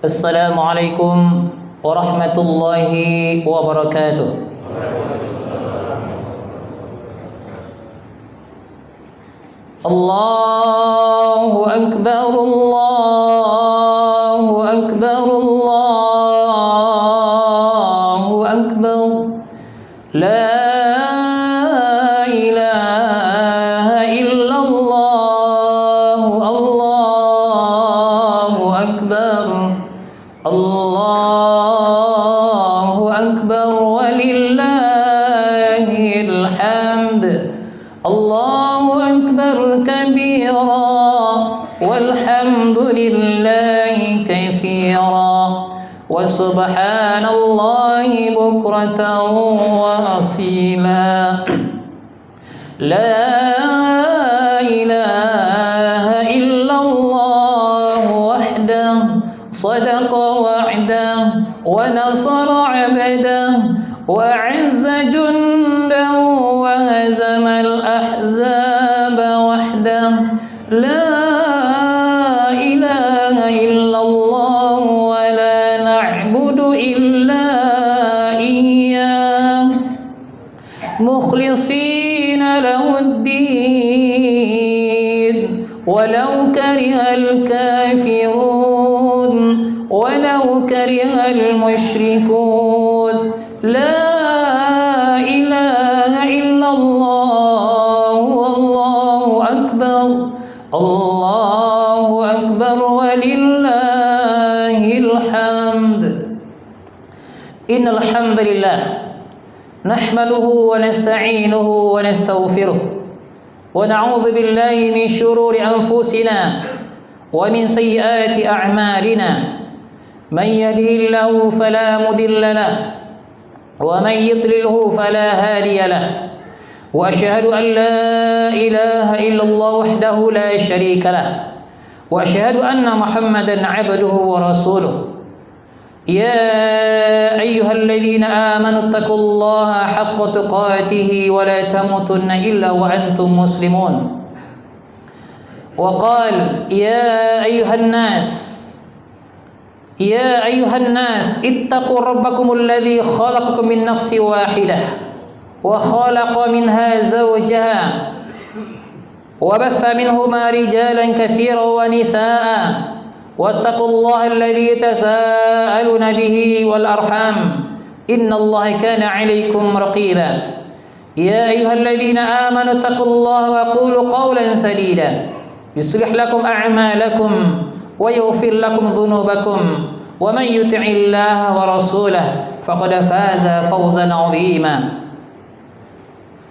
Assalamualaikum warahmatullahi wabarakatuh. Allahu akbar, Allahu akbar, Allahu akbar. La ilaha illallah, Allahu akbar. Allahu akbar walillahil hamd. Allahu akbar kabira walhamdulillahi katsira wa subhanallahi bukratan wa asila. La ilaha illallah wahdahu sadaqa wa'dahu wa nasara 'abdahu wa 'azza jundahu wa hazama al-ahzaba wahdahu. La ilaha illallah wa la na'budu illa iyyah mukhlishina lahud-din walau karihal kafirun walau karihal musyrikun. La ilaha illallah, Allahu akbar, Allahu akbar walillahil hamd. Innal hamdalillah nahmaduhu wa nasta'inuhu wa nastaghfiruh wa na'udzu billahi min shururi anfusina wa min sayyiati a'malina. Man yahdihillahu fala mudilla lahu wa man yudlilhu fala hadiya lahu. Wa asyhadu an la ilaha illallah wahdahu la syarika lahu wa asyhadu anna Muhammadan 'abduhu wa rasuluh. يا أيها الذين آمنوا اتقوا الله حق تقاته ولا تموتن إلا وأنتم مسلمون. وقال يا أيها الناس اتقوا ربكم الذي خلقكم من نفس واحدة وخلق منها زوجها وبث منهما رجالا كثيرا ونساء واتقوا الله الذي تساءلون به والأرحام إن الله كان عليكم رقيبا. يا أيها الذين آمنوا اتقوا الله وقولوا قولا سديدا يصلح لكم أعمالكم ويغفر لكم ذنوبكم ومن يطع الله ورسوله فقد فاز فوزا عظيما.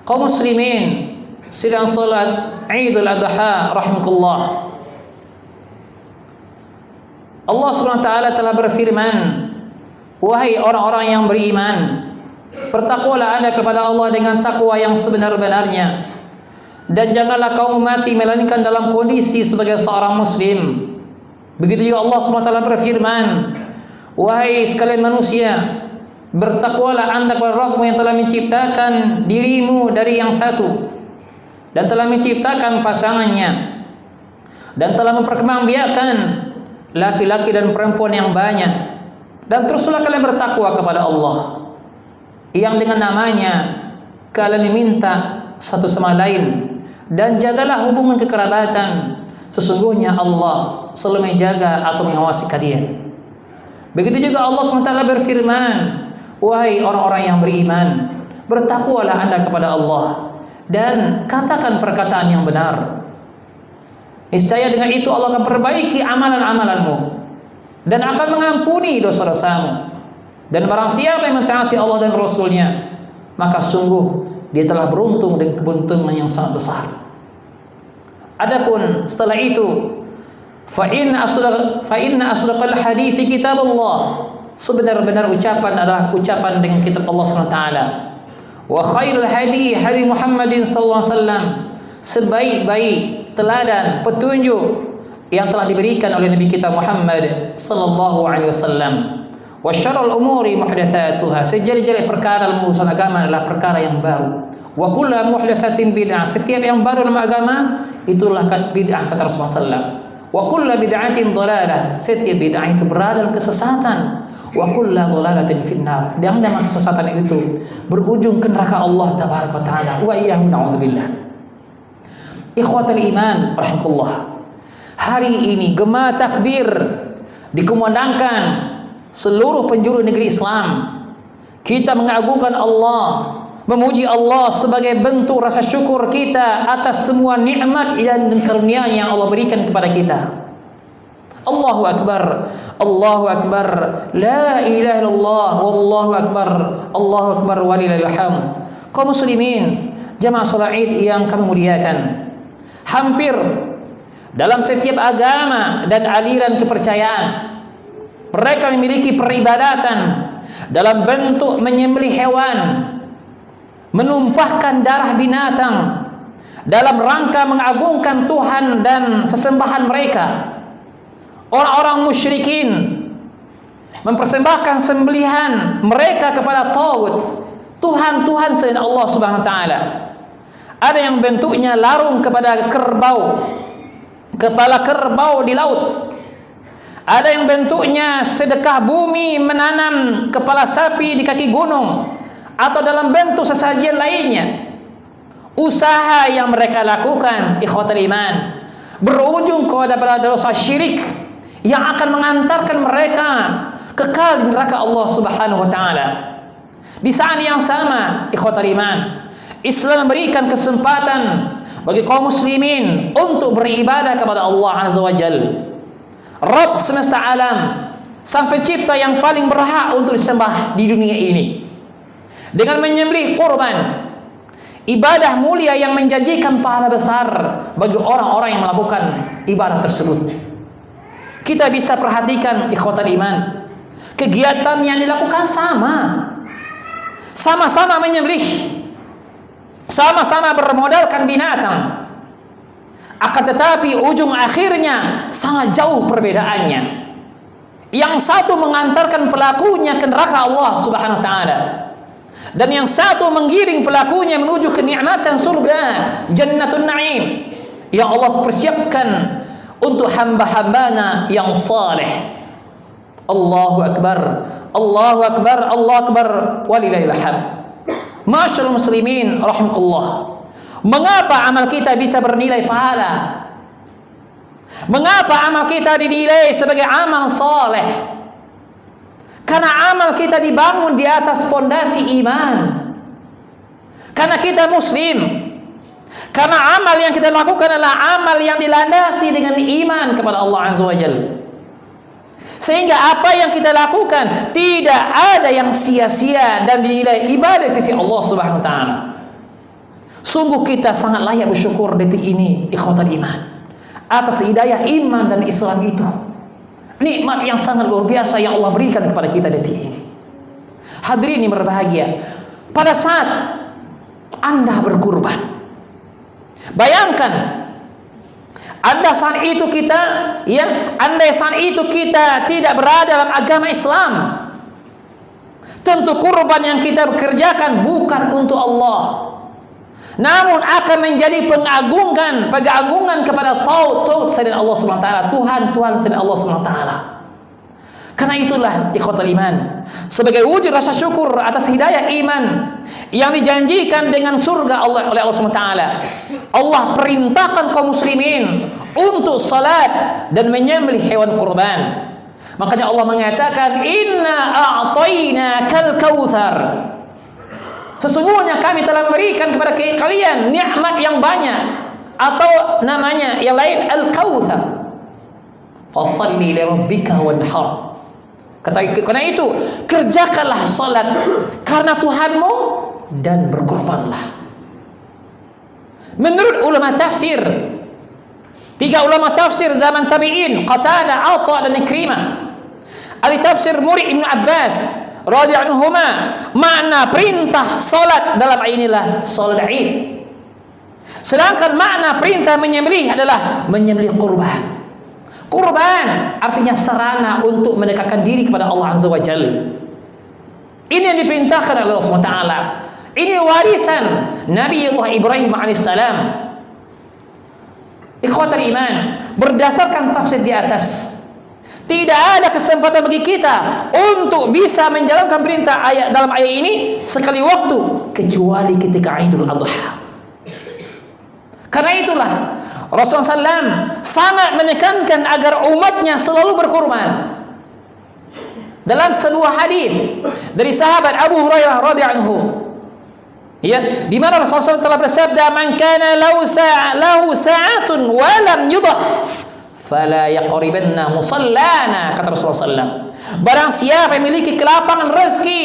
Kaum muslimin sedang salat Idul Adha rahimakumullah. Allah Subhanahu wa taala telah berfirman, wahai orang-orang yang beriman, bertakwalah Anda kepada Allah dengan takwa yang sebenar-benarnya, dan janganlah kamu mati melainkan dalam kondisi sebagai seorang muslim. Begitu juga Allah Subhanahu wa taala berfirman, wahai sekalian manusia, bertakwalah Anda kepada Rabbmu yang telah menciptakan dirimu dari yang satu dan telah menciptakan pasangannya dan telah memperkembangbiakan laki-laki dan perempuan yang banyak, dan teruslah kalian bertakwa kepada Allah yang dengan namanya kalian meminta satu sama lain, dan jagalah hubungan kekerabatan. Sesungguhnya Allah selalu menjaga atau mengawasi kalian. Begitu juga Allah SWT berfirman, wahai orang-orang yang beriman, bertakwalah Anda kepada Allah dan katakan perkataan yang benar. Niscaya dengan itu Allah akan perbaiki amalan-amalanmu dan akan mengampuni dosa-dosamu. Dan barang siapa yang mentaati Allah dan Rasulnya, maka sungguh dia telah beruntung dengan keberuntungan yang sangat besar. Adapun setelah itu, fa inna asdaqal hadithi kitabullah, sebenar-benar ucapan adalah ucapan dengan kitab Allah SWT. Wa khairul hadi hadi Muhammadin sallallahu alaihi wasallam, sebaik-baik teladan petunjuk yang telah diberikan oleh Nabi kita Muhammad sallallahu alaihi wasallam. Wa syarrul umuri muhdatsatuha, sejelek-jelek perkara dalam urusan agama adalah perkara yang baru. Wa kullu muhdatsatin bid'ah, setiap yang baru dalam agama itulah bid'ah, kata Rasulullah sallallahu alaihi wasallam. Wa kullu bid'atin dhalalah. Setiap bid'ah itu berada dalam kesesatan. Wa kullu dhalalatin finnar. Dan dalam kesesatan itu berujung ke neraka Allah tabaraka wa taala. Wa iyyahu na'udzubillah. Ikhwatal iman rahimakumullah. Hari ini gema takbir dikumandangkan seluruh penjuru negeri Islam. Kita mengagungkan Allah, memuji Allah sebagai bentuk rasa syukur kita atas semua nikmat dan karunia yang Allah berikan kepada kita. Allahu Akbar, Allahu Akbar, la ilaha illallah, wallahu akbar, Allahu Akbar walillahil hamd. Kaum muslimin, jamaah salat Id yang kami muliakan, hampir dalam setiap agama dan aliran kepercayaan mereka memiliki peribadatan dalam bentuk menyembelih hewan, menumpahkan darah binatang dalam rangka mengagungkan Tuhan dan sesembahan mereka. Orang-orang musyrikin mempersembahkan sembelihan mereka kepada taghut, Tuhan-Tuhan selain Allah Subhanahu wa taala. Ada yang bentuknya larung kepada kerbau, kepala kerbau di laut. Ada yang bentuknya sedekah bumi menanam kepala sapi di kaki gunung, atau dalam bentuk sesajian lainnya. Usaha yang mereka lakukan, ikhwatal iman, berujung kepada dosa syirik yang akan mengantarkan mereka kekal di neraka Allah Subhanahu wa taala. Di saat yang sama, ikhwatal iman, Islam memberikan kesempatan bagi kaum muslimin untuk beribadah kepada Allah Azza wa Jalla, Rabb semesta alam, sang pencipta yang paling berhak untuk disembah di dunia ini, dengan menyembelih kurban, ibadah mulia yang menjanjikan pahala besar bagi orang-orang yang melakukan ibadah tersebut. Kita bisa perhatikan ikhwatal iman, kegiatan yang dilakukan sama-sama menyembelih, sama-sama bermodalkan binatang, akan tetapi ujung akhirnya sangat jauh perbedaannya. Yang satu mengantarkan pelakunya ke neraka Allah Subhanahu wa taala, dan yang satu menggiring pelakunya menuju kenikmatan surga, Jannatun Na'im, yang Allah persiapkan untuk hamba-hambanya yang saleh. Allahu Akbar, Allahu Akbar, Allahu Akbar, walillahil hamd. Masyaallah muslimin rahimakumullah. Mengapa amal kita bisa bernilai pahala? Mengapa amal kita dinilai sebagai amal saleh? Karena amal kita dibangun di atas fondasi iman. Karena kita muslim. Karena amal yang kita lakukan adalah amal yang dilandasi dengan iman kepada Allah Azza wa Jalla. Sehingga apa yang kita lakukan tidak ada yang sia-sia dan dinilai ibadah di sisi Allah Subhanahu wa taala. Sungguh kita sangat layak bersyukur detik ini, ikhwatal iman, atas hidayah iman dan Islam itu. Nikmat yang sangat luar biasa yang Allah berikan kepada kita detik ini. Hadirin yang berbahagia, pada saat Anda berkurban, bayangkan andai saat itu kita tidak berada dalam agama Islam, tentu kurban yang kita kerjakan bukan untuk Allah, namun akan menjadi pengagungan kepada taut selain Allah Subhanahu wa taala, Tuhan selain Allah Subhanahu wa taala. Karena itulah ikhwatal iman, sebagai wujud rasa syukur atas hidayah iman yang dijanjikan dengan surga oleh Allah Subhanahu wa taala, Allah perintahkan kaum muslimin untuk salat dan menyembelih hewan kurban. Makanya Allah mengatakan, inna a'tainakal kautsar, sesungguhnya kami telah memberikan kepada kalian nikmat yang banyak, atau namanya yang lain al-kautsar. Fashalli li rabbika wanhar. Karena itu kerjakanlah salat karena Tuhanmu dan berkurbanlah. Menurut ulama tafsir, 3 ulama tafsir zaman tabi'in, Qatadah, Atha dan Ikrimah, ahli tafsir murid Ibnu Abbas radhiyallahu anhuma, makna perintah salat dalam inilah salat Id. Sedangkan makna perintah menyembelih adalah menyembelih kurban. Kurban artinya sarana untuk mendekatkan diri kepada Allah Azza wa Jalla. Ini yang diperintahkan oleh Allah SWT. Ini warisan Nabi Allah Ibrahim alaihissalam. Ikhwatal iman, berdasarkan tafsir di atas, tidak ada kesempatan bagi kita untuk bisa menjalankan perintah ayat dalam ayat ini sekali waktu kecuali ketika Idul Adha. Karena itulah Rasulullah SAW sangat menekankan agar umatnya selalu berkurban. Dalam sebuah hadis dari sahabat Abu Hurairah radhiyallahu anhu, ya, di mana Rasulullah SAW telah bersabda, "Man kana lahu sa'atun wa lam yudhah, fala yaqribanna musallana," kata Rasulullah SAW. Barang siapa yang memiliki kelapangan rezeki,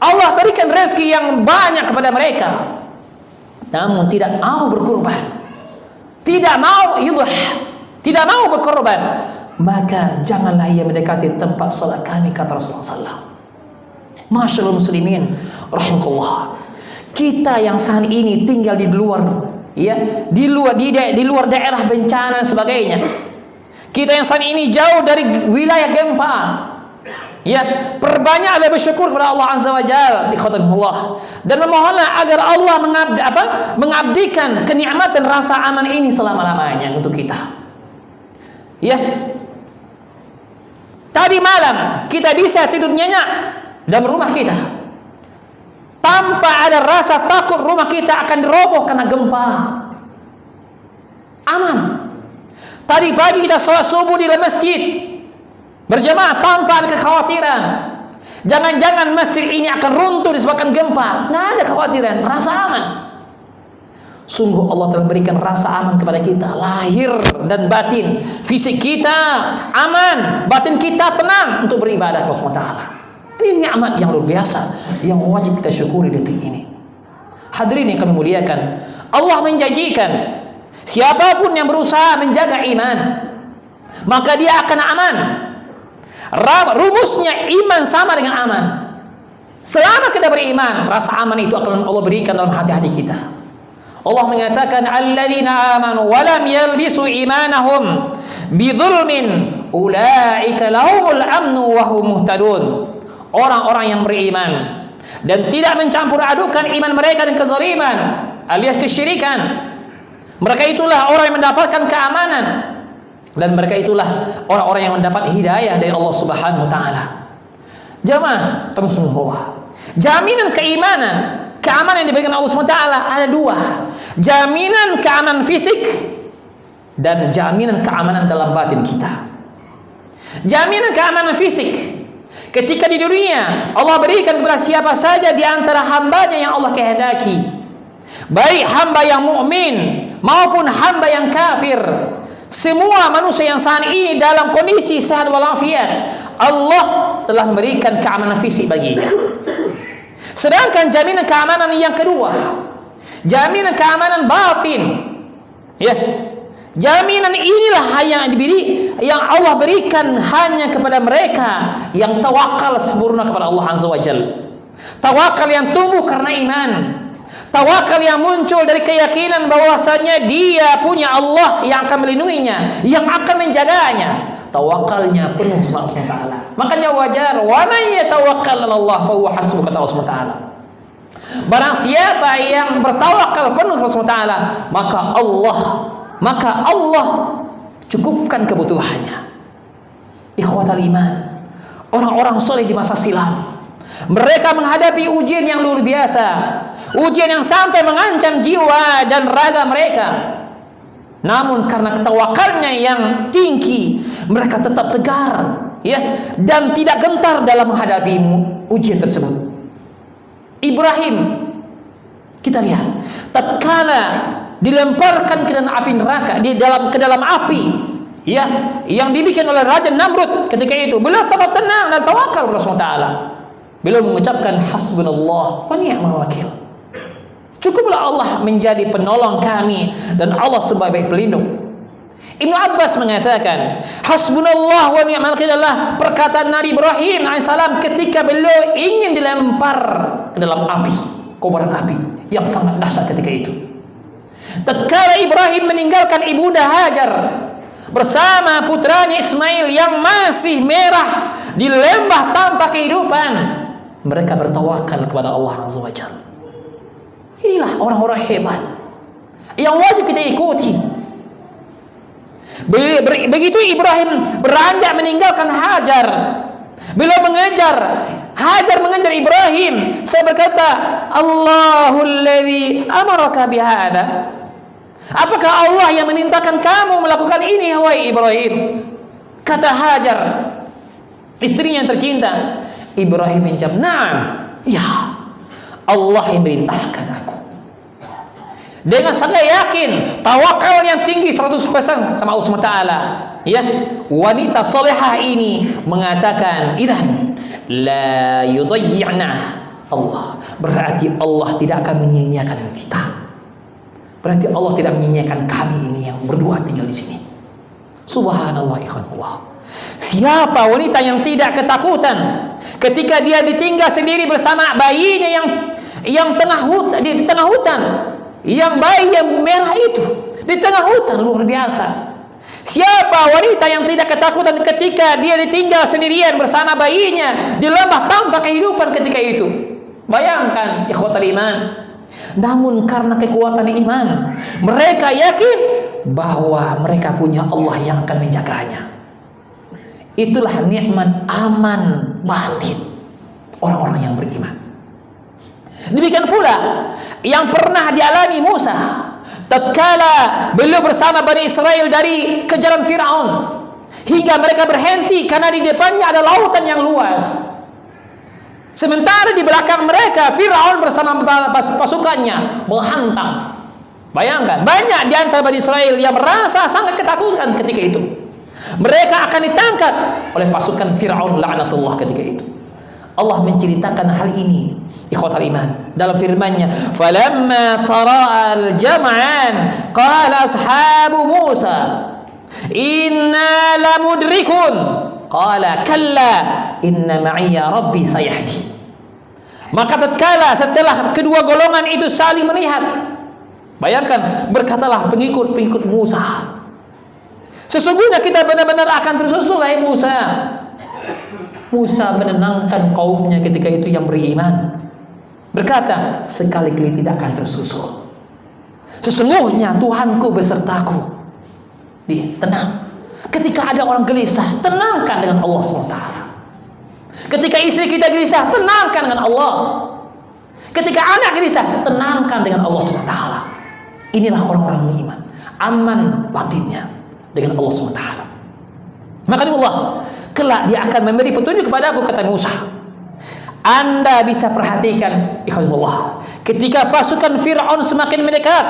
Allah berikan rezeki yang banyak kepada mereka, namun tidak mau berkurban, tidak mau yudhah, tidak mau berkorban, maka janganlah ia mendekati tempat salat kami, kata Rasulullah SAW. Masyaallah muslimin rahimakumullah. Kita yang saat ini tinggal di luar, ya, di luar daerah bencana dan sebagainya. Kita yang saat ini jauh dari wilayah gempa, ya, perbanyaklah bersyukur kepada Allah Azza wa Jalla, ikhwatanillah, dan memohonlah agar Allah mengabdikan kenikmatan rasa aman ini selama-lamanya untuk kita. Ya. Tadi malam kita bisa tidur nyenyak dalam rumah kita tanpa ada rasa takut rumah kita akan diroboh karena gempa. Aman. Tadi pagi kita sholat subuh di dalam masjid berjamaah tanpa ada kekhawatiran. Jangan-jangan masjid ini akan runtuh disebabkan gempa. Nggak ada kekhawatiran, rasa aman. Sungguh Allah telah berikan rasa aman kepada kita, lahir dan batin. Fisik kita aman, batin kita tenang untuk beribadah kepada Allah SWT. Ini nikmat yang luar biasa yang wajib kita syukuri detik ini. Hadirin yang kami muliakan, Allah menjanjikan siapapun yang berusaha menjaga iman, maka dia akan aman. Rumusnya iman sama dengan aman. Selama kita beriman, rasa aman itu akan Allah berikan dalam hati-hati kita. Allah mengatakan, alladzina amanu wa lam yalbisu imanahum bidzulmin ulaika lahumul amnu wa hum muhtadun. Orang-orang yang beriman dan tidak mencampur adukan iman mereka dengan kezaliman alias kesyirikan, mereka itulah orang yang mendapatkan keamanan, dan mereka itulah orang-orang yang mendapat hidayah dari Allah Subhanahu wa taala. Jamaah, Allah, jaminan keimanan, keamanan yang diberikan Allah SWT ada dua. Jaminan keamanan fisik dan jaminan keamanan dalam batin kita. Jaminan keamanan fisik, ketika di dunia Allah berikan kepada siapa saja di antara hambanya yang Allah kehendaki, baik hamba yang mukmin maupun hamba yang kafir. Semua manusia yang saat ini dalam kondisi sehat walafiat, Allah telah memberikan keamanan fisik baginya. Sedangkan jaminan keamanan yang kedua, jaminan keamanan batin, ya, jaminan inilah yang Allah berikan hanya kepada mereka yang tawakal sempurna kepada Allah Azza wa Jalla. Tawakal yang tumbuh karena iman, tawakal yang muncul dari keyakinan bahwasanya dia punya Allah yang akan melindunginya, yang akan menjaganya. Tawakalnya penuh sama Allah SWT. Makanya wajar, wa man yatawakkal 'ala Allah fa huwa hasbuh, kata Allah SWT. Barang siapa yang bertawakal penuh kepada Allah SWT, maka Allah cukupkan kebutuhannya. Ikhwatal iman, orang-orang soleh di masa silam, mereka menghadapi ujian yang luar biasa, ujian yang sampai mengancam jiwa dan raga mereka. Namun karena tawakalnya yang tinggi, mereka tetap tegar, ya, dan tidak gentar dalam menghadapi ujian tersebut. Ibrahim, kita lihat, tatkala dilemparkan ke dalam api neraka, ke dalam api, ya, yang dibikin oleh Raja Namrud ketika itu, beliau tetap tenang dan tawakal kepada Allah Taala. Beliau mengucapkan hasbunallah wa ni'mal wakil. Cukuplah Allah menjadi penolong kami dan Allah sebagai pelindung. Ibnu Abbas mengatakan, hasbunallah wa ni'mal wakil adalah perkataan Nabi Ibrahim alaihissalam ketika beliau ingin dilempar ke dalam api, kobaran api yang sangat dahsyat ketika itu. Tatkala Ibrahim meninggalkan ibunda Hajar bersama putranya Ismail yang masih merah di lembah tanpa kehidupan, mereka bertawakal kepada Allah Azza wa Jalla. Inilah orang-orang hebat yang wajib kita ikuti. Begitu Ibrahim beranjak meninggalkan Hajar, beliau Hajar mengejar Ibrahim. Saya berkata, Allahul ladzi amaraka bihada. Apakah Allah yang memerintahkan kamu melakukan ini, wahai Ibrahim? Kata Hajar, istrinya yang tercinta. Ibrahim menjawab, "Na'am, ya, Allah yang memerintahkan aku." Dengan sangat yakin, tawakal yang tinggi 100% sama Allah SWT. Ya, wanita solehah ini mengatakan, "Idzan la yudayyi'na Allah." Berarti Allah tidak akan menyia-nyiakan kita. Berarti Allah tidak menyia-nyiakan kami ini yang berdua tinggal di sini. Subhanallah, ikhwanullah. Siapa wanita yang tidak ketakutan ketika dia ditinggal sendiri bersama bayinya yang di tengah hutan, yang bayi yang merah itu di tengah hutan, luar biasa. Siapa wanita yang tidak ketakutan ketika dia ditinggal sendirian bersama bayinya di lembah tanpa kehidupan ketika itu? Bayangkan, ikhwatal iman. Namun karena kekuatan iman, mereka yakin bahwa mereka punya Allah yang akan menjaganya. Itulah nikmat aman batin orang-orang yang beriman. Demikian pula yang pernah dialami Musa tatkala beliau bersama Bani Israel dari kejaran Fir'aun, hingga mereka berhenti karena di depannya ada lautan yang luas. Sementara di belakang mereka Fir'aun bersama pasukannya menghantam. Bayangkan, banyak di antara Bani Israel yang merasa sangat ketakutan ketika itu. Mereka akan ditangkap oleh pasukan Fir'aun laknatullah ketika itu. Allah menceritakan hal ini, ikhwatal iman, dalam firman-Nya, "Falamma tara'al jam'an qala ashabu Musa inna lamudrikun qala kalla inna ma'iya rabbi sayahdi." Maka tatkala setelah kedua golongan itu saling melihat, bayangkan, berkatalah pengikut Musa, "Sesungguhnya kita benar-benar akan tersusul, hai Musa." Musa menenangkan kaumnya ketika itu yang beriman, berkata, "Sekali-kali tidak akan tersusul. Sesungguhnya Tuhanku besertaku." Tenang. Ketika ada orang gelisah, tenangkan dengan Allah SWT. Ketika istri kita gelisah, tenangkan dengan Allah. Ketika anak gelisah, tenangkan dengan Allah SWT. Inilah orang-orang beriman, aman batinnya dengan Allah SWT. Maka Allah kelak dia akan memberi petunjuk kepada aku, kata Musa. Anda bisa perhatikan, ikhwanullah, ketika pasukan Fir'aun semakin mendekat,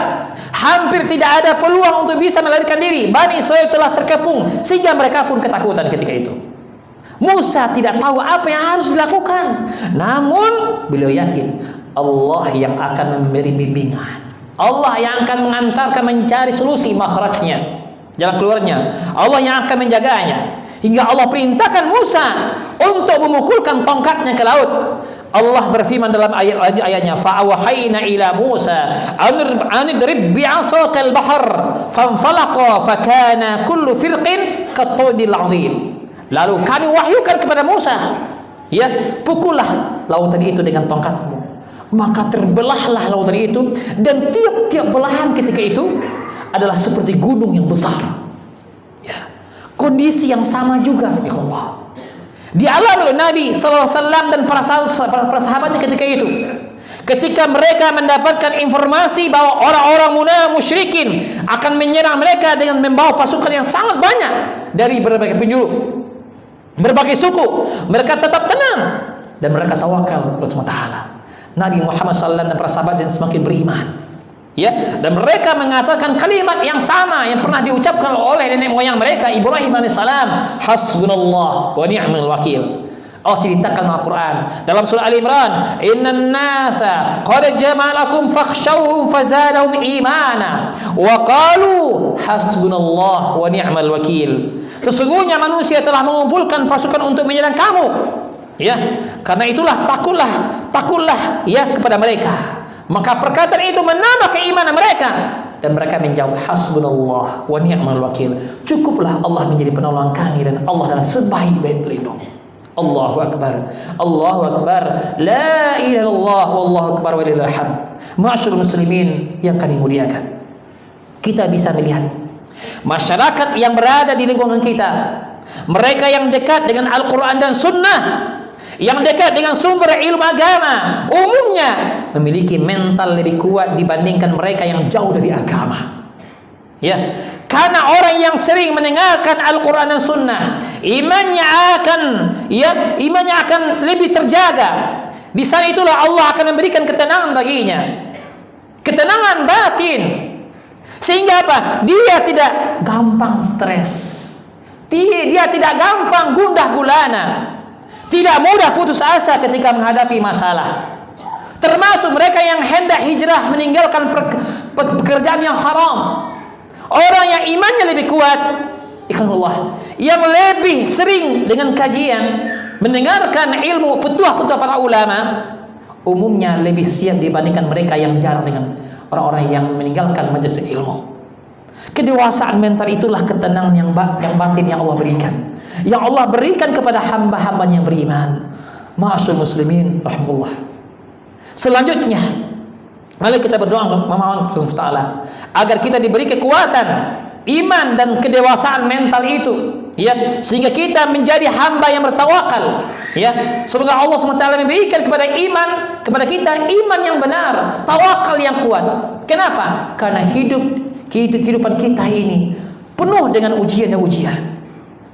hampir tidak ada peluang untuk bisa melarikan diri. Bani Israel telah terkepung sehingga mereka pun ketakutan ketika itu. Musa tidak tahu apa yang harus dilakukan, namun beliau yakin Allah yang akan memberi bimbingan, Allah yang akan mengantarkan mencari solusi makhrajnya, jalan keluarnya, Allah yang akan menjaganya. Hingga Allah perintahkan Musa untuk memukulkan tongkatnya ke laut. Allah berfirman dalam ayat-ayatnya, "Fa'awhayna ila Musa an idrib bi'asaqal bahr fanfalaqa fakana kullu firqin kattudil 'azim." Lalu kami wahyukan kepada Musa, ya, pukullah lautan itu dengan tongkatmu. Maka terbelahlah lautan itu, dan tiap-tiap belahan ketika itu adalah seperti gunung yang besar. Kondisi yang sama juga, ya Allah, dialami oleh Nabi SAW dan para sahabatnya ketika itu. Ketika mereka mendapatkan informasi bahwa orang-orang musyrikin akan menyerang mereka dengan membawa pasukan yang sangat banyak dari berbagai penjuru, berbagai suku, mereka tetap tenang dan mereka tawakal kepada Allah Taala. Nabi Muhammad SAW dan para sahabatnya semakin beriman. Ya, dan mereka mengatakan kalimat yang sama yang pernah diucapkan oleh nenek moyang mereka, Ibrahim alaihissalam, "Hasbunallah wa ni'mal wakil." Allah ceritakan Al-Quran dalam surah Al-Imran, "Innan nasa qad jama'alakum fakhshawhum fazadahum imana wa qalu hasbunallah wa ni'mal wakil." Sesungguhnya manusia telah mengumpulkan pasukan untuk menyerang kamu. Ya, karena itulah takutlah ya kepada mereka. Maka perkataan itu menambah keimanan mereka, dan mereka menjawab, "Hasbunallah wa ni'mal wakil." Cukuplah Allah menjadi penolong kami, dan Allah adalah sebaik-baik pelindung. Allahu Akbar, Allahu Akbar, la ilaha illallah, wallahu akbar walillahil hamd. Ma'asyiral muslimin yang kami muliakan, kita bisa melihat Masyarakat yang berada di lingkungan kita, mereka yang dekat dengan Al-Quran dan Sunnah, yang dekat dengan sumber ilmu agama, umumnya memiliki mental lebih kuat dibandingkan mereka yang jauh dari agama. Ya, karena orang yang sering mendengarkan Al-Quran dan Sunnah, imannya akan lebih terjaga. Di sana itulah Allah akan memberikan ketenangan baginya, ketenangan batin, sehingga apa? Dia tidak gampang stres, dia tidak gampang gundah gulana, tidak mudah putus asa ketika menghadapi masalah. Termasuk mereka yang hendak hijrah meninggalkan pekerjaan yang haram. Orang yang imannya lebih kuat, ikhwanullah, yang lebih sering dengan kajian, mendengarkan ilmu petuah-petuah para ulama, umumnya lebih siap dibandingkan mereka yang jarang dengan orang-orang yang meninggalkan majelis ilmu. Kedewasaan mental itulah ketenangan yang batin yang Allah berikan, yang Allah berikan kepada hamba-hamba yang beriman. Ma'asyur muslimin rahimahullah. Selanjutnya, mari kita berdoa memohon kepada Allah Taala agar kita diberi kekuatan iman dan kedewasaan mental itu, ya, sehingga kita menjadi hamba yang bertawakal, ya. Semoga Allah SWT memberikan kepada kita iman yang benar, tawakal yang kuat. Kenapa? Karena kehidupan kita ini penuh dengan ujian dan ujian.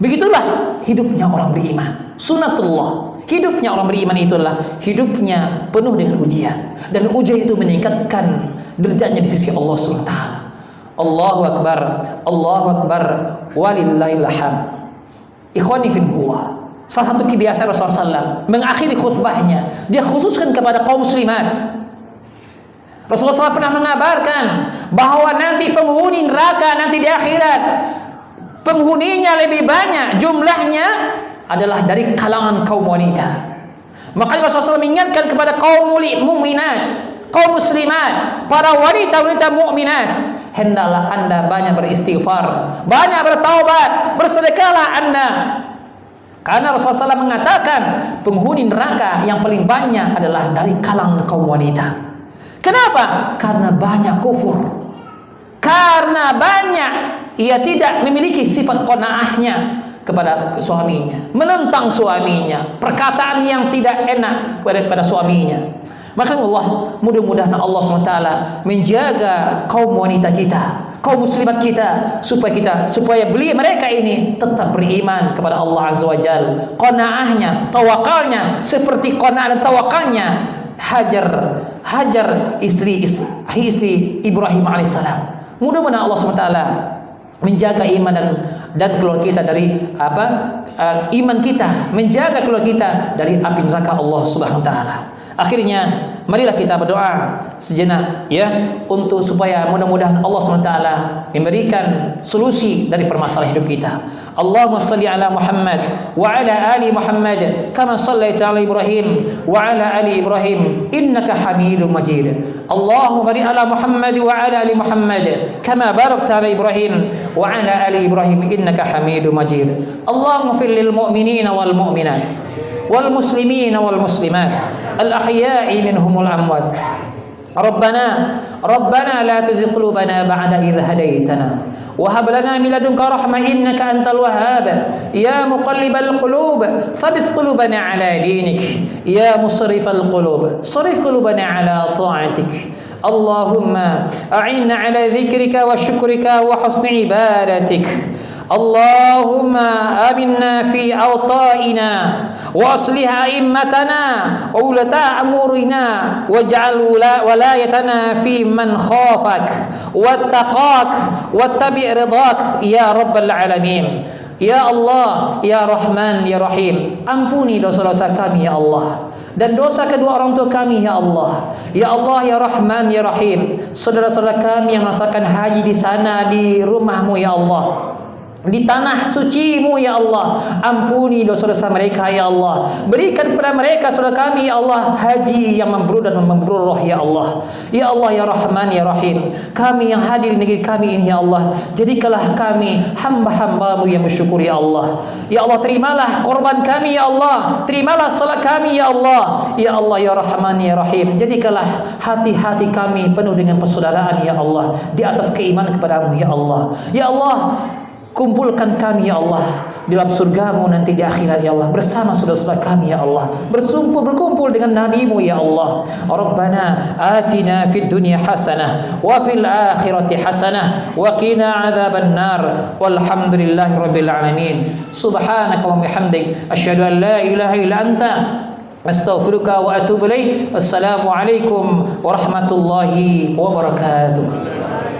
Begitulah hidupnya orang beriman. Sunatullah. Hidupnya orang beriman itu adalah hidupnya penuh dengan ujian, dan ujian itu meningkatkan derajatnya di sisi Allah SWT. Allahu Akbar, Allahu Akbar, walillahil hamd. Ikhwani fillah, salah satu kebiasaan Rasulullah SAW mengakhiri khutbahnya, dia khususkan kepada kaum muslimat. Rasulullah SAW pernah mengabarkan bahwa nanti penghuni neraka nanti di akhirat, penghuninya lebih banyak, jumlahnya adalah dari kalangan kaum wanita. Makanya Rasulullah SAW mengingatkan kepada kaum mukminat, kaum muslimat, para wanita-wanita mukminat, hendaklah anda banyak beristighfar, banyak bertaubat, bersedekahlah anda. Karena Rasulullah SAW mengatakan penghuni neraka yang paling banyak adalah dari kalangan kaum wanita. Kenapa? Karena banyak kufur, karena banyak ia tidak memiliki sifat qanaahnya kepada suaminya, menentang suaminya, perkataan yang tidak enak kepada suaminya. Maka Allah, mudah-mudahan Allah SWT menjaga kaum wanita kita, kaum muslimat kita, supaya mereka ini tetap beriman kepada Allah Azza wa Jalla. Qanaahnya, tawakalnya seperti qanaah dan tawakalnya Hajar istri Ibrahim alaihissalam. Mudah-mudahan Allah SWT menjaga iman dan keluarga kita dari iman kita, menjaga keluarga kita dari api neraka Allah Subhanahu wa taala. Akhirnya marilah kita berdoa sejenak, ya, untuk supaya mudah-mudahan Allah Subhanahu wa taala memberikan solusi dari permasalahan hidup kita. Allahumma shalli ala Muhammad wa ala ali Muhammad kama shallaita ala Ibrahim wa ala ali Ibrahim innaka Hamidum Majid. Allahumma barik ala Muhammad wa ala ali Muhammad kama barakta ala Ibrahim wa ala ali Ibrahim innaka Hamidum Majid. Allahumma fil lil mu'minina wal mu'minat wal muslimina wal muslimat al ahya'i minhumul amwat. ربنا لا تزغ قلوبنا بعد إذ هديتنا وهب لنا من لدنك رحمة إنك أنت الوهاب يا مقلب القلوب ثبت قلوبنا على دينك يا مصرف القلوب صرف قلوبنا على طاعتك اللهم أعنا على ذكرك وشكرك وحسن عبادتك اللهم آمنا في أوطاننا وأصلح أئمتنا وولاة أمورنا واجعل ولايتنا في من خافك واتقاك واتبع رضاك يا رب العالمين. Ya Allah, Ya Rahman, Ya Rahim, ampuni dosa-dosa kami ya Allah, dan dosa kedua orang tua kami ya Allah. Ya Allah, Ya Rahman, Ya Rahim, saudara-saudara kami yang melaksanakan haji di sana di rumahmu ya Allah, di tanah suci-Mu ya Allah. Ampuni dosa-dosa mereka ya Allah. Berikan kepada mereka saudara kami ya Allah haji yang mabrur dan mabrurah ya Allah. Ya Allah ya Rahman ya Rahim. Kami yang hadir di negeri kami ini ya Allah, jadikanlah kami hamba-hamba-Mu yang bersyukur ya Allah. Ya Allah, terimalah korban kami ya Allah. Terimalah salat kami ya Allah. Ya Allah ya Rahman ya Rahim. Jadikanlah hati-hati kami penuh dengan persaudaraan ya Allah, di atas keimanan kepada-Mu ya Allah. Ya Allah, kumpulkan kami ya Allah dalam surga-Mu nanti di akhirat ya Allah, bersama saudara-saudara kami ya Allah, berkumpul dengan nabi-Mu ya Allah. Rabbana atina fid dunya hasanah wa fil akhirati hasanah wa qina adzaban nar walhamdulillahi rabbil alamin. Subhanaka wa bihamdik asyhadu an la ilaha illa anta astaghfiruka wa atubu ilaik. Assalamu alaikum warahmatullahi wabarakatuh.